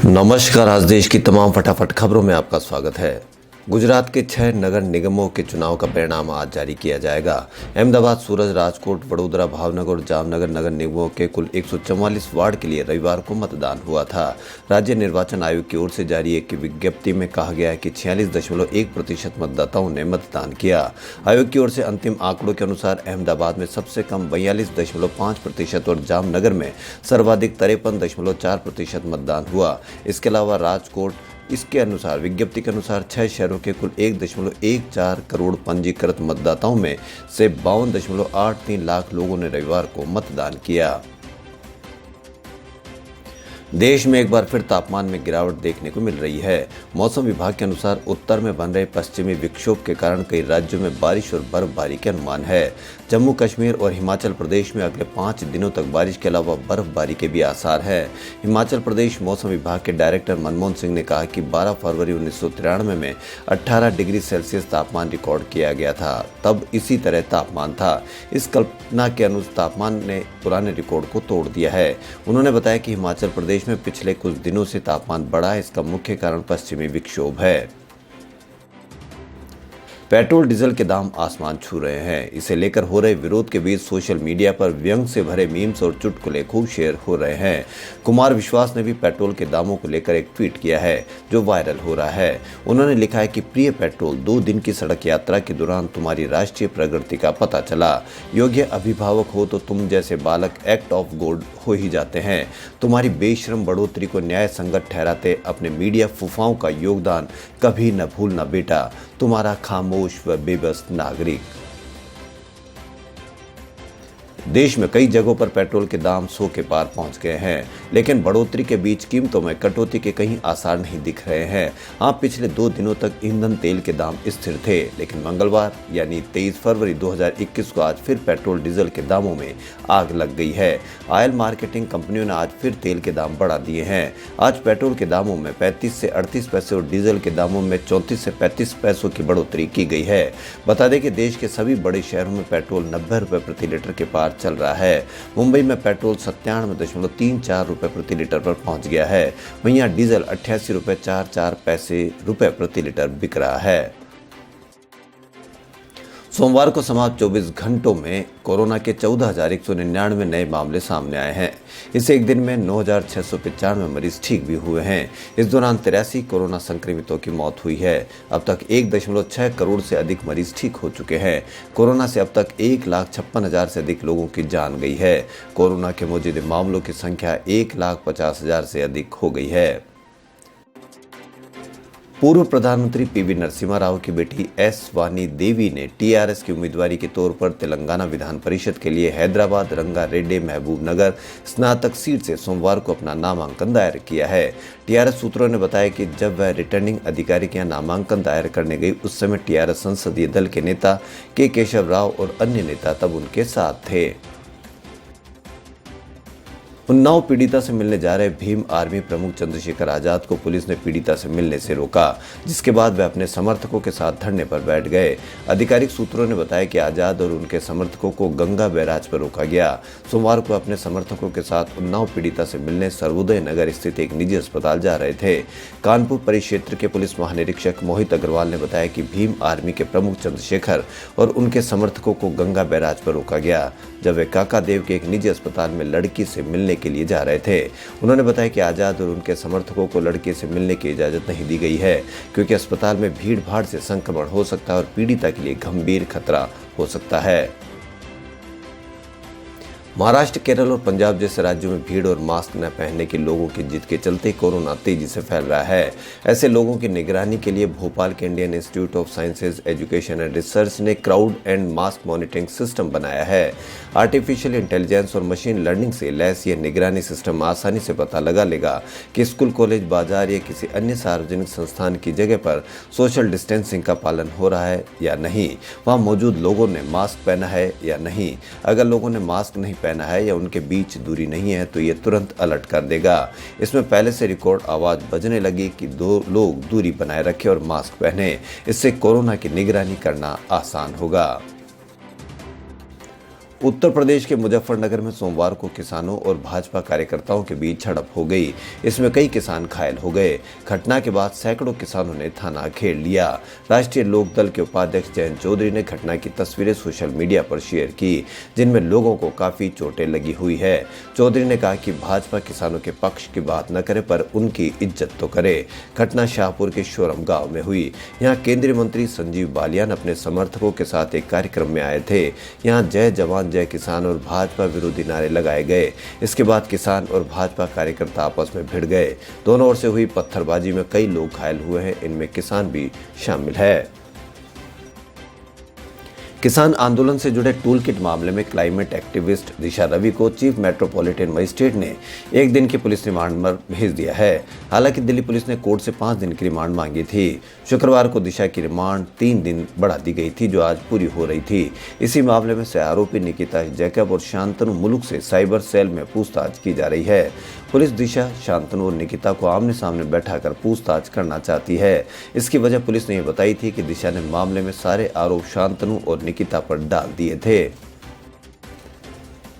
नमस्कार। आज देश की तमाम फटाफट खबरों में आपका स्वागत है। गुजरात के 6 नगर निगमों के चुनाव का परिणाम आज जारी किया जाएगा। अहमदाबाद, सूरत, राजकोट, वडोदरा, भावनगर और जामनगर नगर निगमों के कुल 144 वार्ड के लिए रविवार को मतदान हुआ था। राज्य निर्वाचन आयोग की ओर से जारी एक विज्ञप्ति में कहा गया है कि 46.1% मतदाताओं ने मतदान किया। आयोग की ओर से अंतिम आंकड़ों के अनुसार अहमदाबाद में सबसे कम 42.5% और जामनगर में सर्वाधिक 53.4% मतदान हुआ। इसके अलावा राजकोट इसके अनुसार विज्ञप्ति के अनुसार 6 शहरों के कुल 1.14 करोड़ पंजीकृत मतदाताओं में से 52.83 लाख लोगों ने रविवार को मतदान किया। देश में एक बार फिर तापमान में गिरावट देखने को मिल रही है। मौसम विभाग के अनुसार उत्तर में बन रहे पश्चिमी विक्षोभ के कारण कई राज्यों में बारिश और बर्फबारी के अनुमान है। जम्मू कश्मीर और हिमाचल प्रदेश में अगले 5 दिनों तक बारिश के अलावा बर्फबारी के भी आसार है। हिमाचल प्रदेश मौसम विभाग के डायरेक्टर मनमोहन सिंह ने कहा कि 12 फरवरी 1993 में 18 डिग्री सेल्सियस तापमान रिकॉर्ड किया गया था। तब इसी तरह तापमान था। इस कल्पना के अनुसार तापमान ने पुराने रिकॉर्ड को तोड़ दिया है। उन्होंने बताया कि हिमाचल प्रदेश में पिछले कुछ दिनों से तापमान बढ़ा है। इसका मुख्य कारण पश्चिमी विक्षोभ है। पेट्रोल डीजल के दाम आसमान छू रहे हैं। इसे लेकर हो रहे विरोध के बीच सोशल मीडिया पर व्यंग से भरे मीम्स और चुटकुले खूब शेयर हो रहे हैं। कुमार विश्वास ने भी पेट्रोल के दामों को लेकर एक ट्वीट किया है जो वायरल हो रहा है। उन्होंने लिखा है कि प्रिय पेट्रोल, 2 दिन की सड़क यात्रा के दौरान तुम्हारी राष्ट्रीय प्रगति का पता चला। योग्य अभिभावक हो तो तुम जैसे बालक एक्ट ऑफ गॉड हो ही जाते हैं। तुम्हारी बेशरम बढ़ोतरी को न्याय संगत ठहराते अपने मीडिया फुफाओं का योगदान कभी न भूलना बेटा, तुम्हारा खामोश व बेबस नागरिक। देश में कई जगहों पर पेट्रोल के दाम 100 के पार पहुंच गए हैं, लेकिन बढ़ोतरी के बीच कीमतों में कटौती के कहीं आसार नहीं दिख रहे हैं। हाँ, पिछले 2 दिनों तक ईंधन तेल के दाम स्थिर थे, लेकिन मंगलवार यानी 23 फरवरी 2021 को आज फिर पेट्रोल डीजल के दामों में आग लग गई है। ऑयल मार्केटिंग कंपनियों ने आज फिर तेल के दाम बढ़ा दिए हैं। आज पेट्रोल के दामों में 35 से 38 पैसे और डीजल के दामों में 34 से 35 पैसों की बढ़ोतरी की गई है। बता दें कि देश के सभी बड़े शहरों में पेट्रोल 90 रुपये प्रति लीटर के पार चल रहा है। मुंबई में पेट्रोल 97.34 रुपये प्रति लीटर पर पहुंच गया है। वहीं यहाँ डीजल 88.44 रुपये प्रति लीटर बिक रहा है। सोमवार को समाप्त 24 घंटों में कोरोना के 14,199 नए मामले सामने आए हैं। इससे एक दिन में 9,695 मरीज ठीक भी हुए हैं। इस दौरान 83 कोरोना संक्रमितों की मौत हुई है। अब तक 1.6 करोड़ से अधिक मरीज ठीक हो चुके हैं। कोरोना से अब तक 1,56,000 से अधिक लोगों की जान गई है। कोरोना के मौजूदा मामलों की संख्या 1,50,000 से अधिक हो गई है। पूर्व प्रधानमंत्री पीवी नरसिम्हा राव की बेटी एस वानी देवी ने टीआरएस की उम्मीदवारी के तौर पर तेलंगाना विधान परिषद के लिए हैदराबाद रंगारेड्डी महबूब नगर स्नातक सीट से सोमवार को अपना नामांकन दायर किया है। टीआरएस सूत्रों ने बताया कि जब वह रिटर्निंग अधिकारी के यहाँ नामांकन दायर करने गई, उस समय टीआरएस संसदीय दल के नेता के केशव राव और अन्य नेता तब उनके साथ थे। उन्नाव पीड़िता से मिलने जा रहे भीम आर्मी प्रमुख चंद्रशेखर आजाद को पुलिस ने पीड़िता से मिलने से रोका, जिसके बाद वे अपने समर्थकों के साथ धरने पर बैठ गए। आधिकारिक सूत्रों ने बताया कि आजाद और उनके समर्थकों को गंगा बैराज पर रोका गया। सोमवार को अपने समर्थकों के साथ उन्नाव पीड़िता से मिलने सर्वोदय नगर स्थित एक निजी अस्पताल जा रहे थे। कानपुर परिक्षेत्र के पुलिस महानिरीक्षक मोहित अग्रवाल ने बताया कि भीम आर्मी के प्रमुख चंद्रशेखर और उनके समर्थकों को गंगा बैराज पर रोका गया जब वे काका देव के एक निजी अस्पताल में लड़की से मिलने के लिए जा रहे थे। उन्होंने बताया कि आजाद और उनके समर्थकों को लड़की से मिलने की इजाजत नहीं दी गई है, क्योंकि अस्पताल में भीड़ भाड़ से संक्रमण हो सकता है और पीड़िता के लिए गंभीर खतरा हो सकता है। महाराष्ट्र, केरल और पंजाब जैसे राज्यों में भीड़ और मास्क न पहनने के लोगों की जिद के चलते कोरोना तेजी से फैल रहा है। ऐसे लोगों की निगरानी के लिए भोपाल के Indian institute of sciences education and research ने crowd and mask monitoring system बनाया है। आर्टिफिशियल इंटेलिजेंस और मशीन लर्निंग से लैस यह निगरानी सिस्टम आसानी से पता लगा लेगा कि स्कूल, कॉलेज, बाजार या किसी अन्य सार्वजनिक संस्थान की जगह पर सोशल डिस्टेंसिंग का पालन हो रहा है या नहीं, वहाँ मौजूद लोगों ने मास्क पहना है या नहीं। अगर लोगों ने मास्क नहीं पहना है या उनके बीच दूरी नहीं है तो ये तुरंत अलर्ट कर देगा। इसमें पहले से रिकॉर्ड आवाज बजने लगी कि 2 लोग दूरी बनाए रखें और मास्क पहने। इससे कोरोना की निगरानी करना आसान होगा। उत्तर प्रदेश के मुजफ्फरनगर में सोमवार को किसानों और भाजपा कार्यकर्ताओं के बीच झड़प हो गई। इसमें कई किसान घायल हो गए। घटना के बाद सैकड़ों किसानों ने थाना घेर लिया। राष्ट्रीय लोकदल के उपाध्यक्ष जयंत चौधरी ने घटना की तस्वीरें सोशल मीडिया पर शेयर की, जिनमें लोगों को काफी चोटें लगी हुई है। चौधरी ने कहा कि भाजपा किसानों के पक्ष की बात न करे पर उनकी इज्जत तो करे। घटना शाहपुर के शोरम गाँव में हुई। यहाँ केंद्रीय मंत्री संजीव बालियान अपने समर्थकों के साथ एक कार्यक्रम में आए थे। यहाँ जय जवान जय किसान और भाजपा विरोधी नारे लगाए गए। इसके बाद किसान और भाजपा कार्यकर्ता आपस में भिड़ गए। दोनों ओर से हुई पत्थरबाजी में कई लोग घायल हुए हैं, इनमें किसान भी शामिल है। किसान आंदोलन से जुड़े टूल किट मामले में क्लाइमेट एक्टिविस्ट दिशा रवि को चीफ मेट्रोपॉलिटन मजिस्ट्रेट ने 1 दिन की पुलिस रिमांड पर भेज दिया है। हालांकि दिल्ली पुलिस ने कोर्ट से 5 दिन की रिमांड मांगी थी। शुक्रवार को दिशा की रिमांड 3 दिन बढ़ा दी गई थी, जो आज पूरी हो रही थी। इसी मामले में से आरोपी निकिता जैकब और शांतनु मुलुक से साइबर सेल में पूछताछ की जा रही है। पुलिस दिशा, शांतनु और निकिता को आमने सामने बैठाकर पूछताछ करना चाहती है। इसकी वजह पुलिस ने यह बताई थी कि दिशा ने मामले में सारे आरोप शांतनु और निकिता पर डाल दिए थे।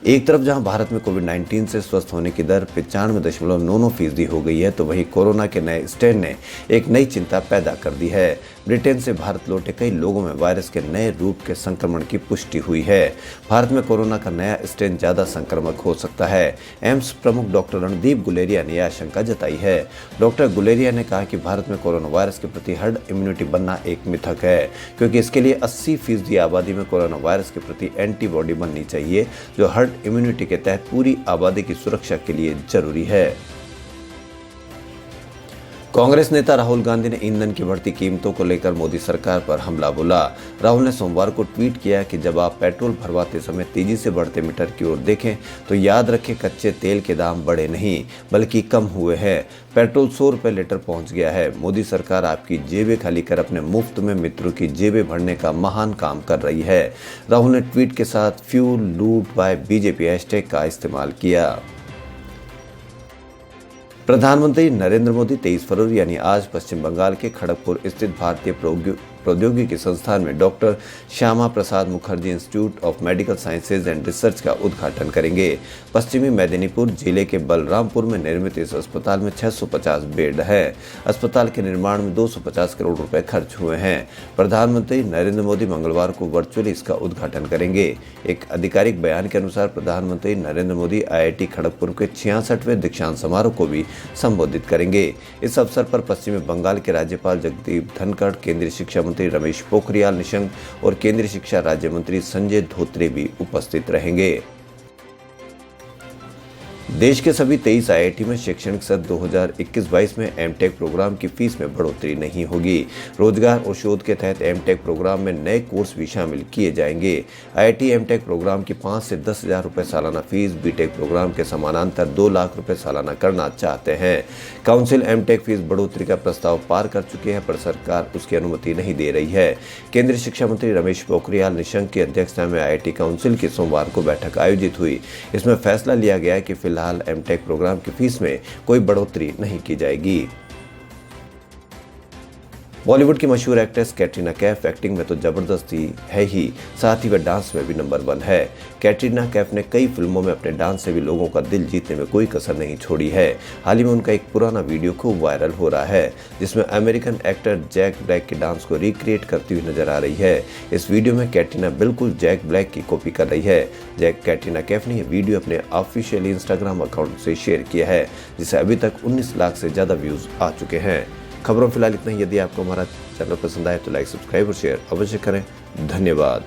एक तरफ जहां भारत में कोविड-19 से स्वस्थ होने की दर 95.99% हो गई है, तो वहीं कोरोना के नए स्ट्रेन ने एक नई चिंता पैदा कर दी है। ब्रिटेन से भारत लौटे कई लोगों में वायरस के नए रूप के संक्रमण की पुष्टि हुई है। भारत में कोरोना का नया स्ट्रेन ज्यादा संक्रामक हो सकता है। एम्स प्रमुख डॉक्टर रणदीप गुलेरिया ने यह आशंका जताई है। डॉक्टर गुलेरिया ने कहा कि भारत में कोरोना वायरस के प्रति हर्ड इम्यूनिटी बनना एक मिथक है, क्योंकि इसके लिए 80% आबादी में कोरोना वायरस के प्रति एंटीबॉडी बननी चाहिए, जो हर्ड इम्यूनिटी के तहत पूरी आबादी की सुरक्षा के लिए जरूरी है। कांग्रेस नेता राहुल गांधी ने ईंधन की बढ़ती कीमतों को लेकर मोदी सरकार पर हमला बोला। राहुल ने सोमवार को ट्वीट किया कि जब आप पेट्रोल भरवाते समय तेजी से बढ़ते मीटर की ओर देखें तो याद रखें कच्चे तेल के दाम बढ़े नहीं बल्कि कम हुए हैं। पेट्रोल 100 रुपये लीटर पहुंच गया है। मोदी सरकार आपकी जेबें खाली कर अपने मुफ्त में मित्रों की जेबें भरने का महान काम कर रही है। राहुल ने ट्वीट के साथ फ्यूल लूट बाय बीजेपी हैशटैग का इस्तेमाल किया। प्रधानमंत्री नरेंद्र मोदी 23 फरवरी यानी आज पश्चिम बंगाल के खड़गपुर स्थित भारतीय प्रौद्योगिकी संस्थान में doctor Shyama Prasad Mukherjee institute of medical sciences and research का उद्घाटन करेंगे। पश्चिमी मेदिनीपुर जिले के बलरामपुर में निर्मित इस अस्पताल में 650 बेड है। अस्पताल के निर्माण में 250 करोड़ रुपए खर्च हुए हैं। प्रधानमंत्री नरेंद्र मोदी मंगलवार को वर्चुअली इसका उद्घाटन करेंगे। एक आधिकारिक बयान के अनुसार प्रधानमंत्री नरेंद्र मोदी IIT खड़गपुर के 66वें दीक्षांत समारोह को भी संबोधित करेंगे। इस अवसर पर पश्चिमी बंगाल के राज्यपाल जगदीप धनखड़, केंद्रीय शिक्षा मंत्री रमेश पोखरियाल निशंक और केंद्रीय शिक्षा राज्य मंत्री संजय धोत्रे भी उपस्थित रहेंगे। देश के सभी 23 IIT में शैक्षणिक सत्र 2021-22 में एमटेक प्रोग्राम की फीस में बढ़ोतरी नहीं होगी। रोजगार और शोध के तहत एमटेक प्रोग्राम में नए कोर्स भी शामिल किए जाएंगे। IIT एमटेक प्रोग्राम की 5 से 10,000 रुपये सालाना फीस बीटेक प्रोग्राम के समानांतर 2 लाख रुपये सालाना करना चाहते हैं। काउंसिल एमटेक फीस बढ़ोतरी का प्रस्ताव पार कर चुकी है, पर सरकार उसकी अनुमति नहीं दे रही है। केंद्रीय शिक्षा मंत्री रमेश पोखरियाल निशंक की अध्यक्षता में IIT काउंसिल की सोमवार को बैठक आयोजित हुई। इसमें फैसला लिया गया कि फिलहाल एमटेक प्रोग्राम की फीस में कोई बढ़ोतरी नहीं की जाएगी। बॉलीवुड की मशहूर एक्ट्रेस कैटरीना कैफ एक्टिंग में तो जबरदस्ती है ही, साथ ही वह डांस में भी नंबर 1 है। कैटरीना कैफ ने कई फिल्मों में अपने डांस से भी लोगों का दिल जीतने में कोई कसर नहीं छोड़ी है। हाल ही में उनका एक पुराना वीडियो खूब वायरल हो रहा है, जिसमें अमेरिकन एक्टर जैक ब्लैक के डांस को रिक्रिएट करती हुई नजर आ रही है। इस वीडियो में कैटरीना बिल्कुल जैक ब्लैक की कॉपी कर रही है। कैटरीना कैफ ने यह वीडियो अपने ऑफिशियल इंस्टाग्राम अकाउंट से शेयर किया है, जिसे अभी तक 19 लाख से ज्यादा व्यूज आ चुके हैं। खबरों फिलहाल इतना ही। यदि आपको हमारा चैनल पसंद आए तो लाइक, सब्सक्राइब और शेयर अवश्य करें। धन्यवाद।